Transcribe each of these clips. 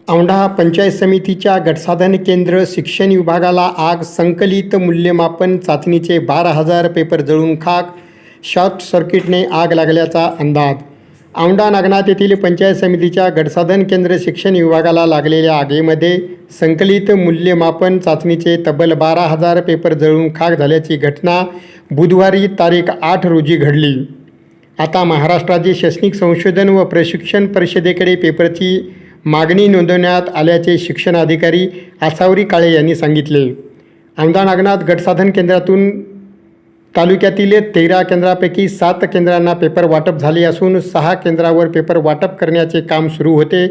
औंढा पंचायत समितीच्या गटसाधन केंद्र शिक्षण विभागाला आग. संकलित मूल्यमापन चाचणीचे 12,000 पेपर जळून खाक. शॉर्ट सर्किटने आग लागल्याचा अंदाज. औंढा नागनाथ येथील पंचायत समितीच्या गटसाधन केंद्र शिक्षण विभागाला लागलेल्या आगीमध्ये संकलित मूल्यमापन चाचणीचे तब्बल 12,000 पेपर जळून खाक झाल्याची घटना बुधवारी तारीख 8 रोजी घडली. आता महाराष्ट्र राज्य शैक्षणिक संशोधन व प्रशिक्षण परिषदेकडे पेपरची मागणी नोंदवण्यात आल्याचे शिक्षणाधिकारी आसावरी काळे यांनी सांगितले. औंढा नागनाथ गटसाधन केंद्रातून तालुक्यातील 13 केंद्रापैकी 7 केंद्रांना पेपर वाटप झाले असून 6 केंद्रावर पेपर वाटप करण्याचे काम सुरू होते.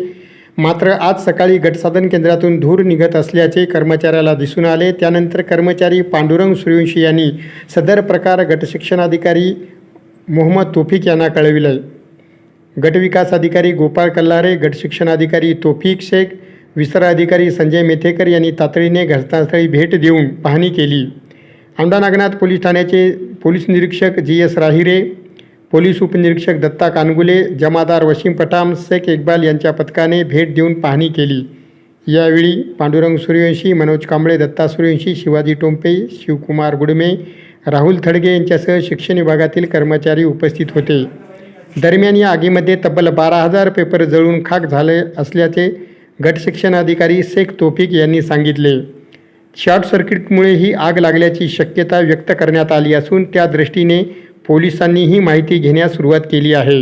मात्र आज सकाळी गटसाधन केंद्रातून धूर निघत असल्याचे कर्मचाऱ्याला दिसून आले. त्यानंतर कर्मचारी पांडुरंग सूर्यवंशी यांनी सदर प्रकार गटशिक्षणाधिकारी मोहम्मद तोफिक यांना कळविले. गटविकास अधिकारी गोपाळ कल्लारे, गटशिक्षणाधिकारी तोफिक शेख, विस्तार अधिकारी संजय मेथेकर यांनी तातडीने घटनास्थळी भेट देऊन पाहणी केली. औंढा नागनाथ पोलीस ठाण्याचे पोलीस निरीक्षक GS राहिरे, पोलीस उपनिरीक्षक दत्ता कानगुले, जमादार वशीम पठाम, शेख इक्बाल यांच्या पथकाने भेट देऊन पाहणी केली. यावेळी पांडुरंग सूर्यवंशी, मनोज कांबळे, दत्ता सूर्यवंशी, शिवाजी टोंपे, शिवकुमार गुडमे, राहुल थडगे यांच्यासह शिक्षण विभागातील कर्मचारी उपस्थित होते. दरम्यान या आगीमध्ये तब्बल 12,000 पेपर जळून खाक झाले असल्याचे गटशिक्षणाधिकारी शेख तोफिक यांनी सांगितले. शॉर्ट सर्किटमुळे ही आग लागल्याची शक्यता व्यक्त करण्यात आली असून त्या दृष्टीने पोलिसांनी ही माहिती घेण्यास सुरुवात केली आहे.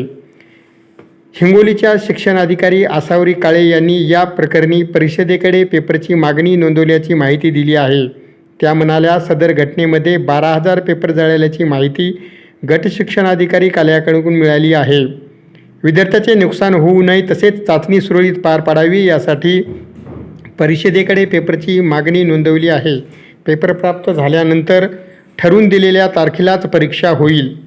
हिंगोलीच्या शिक्षणाधिकारी आसावरी काळे यांनी या प्रकरणी परिषदेकडे पेपरची मागणी नोंदवल्याची माहिती दिली आहे. त्या म्हणाल्या, सदर घटनेमध्ये 12,000 पेपर जळाल्याची माहिती गट शिक्षणाधिकारी कार्यालयाकडून मिळाली आहे. विद्यार्थ्याचे नुकसान होऊ नये तसेच चाचणी सुरळीत पार पाडावी यासाठी परिषदेकडे पेपरची मागणी नोंदवली आहे. पेपर प्राप्त झाल्यानंतर ठरवून दिलेल्या तारखेलाच परीक्षा होईल.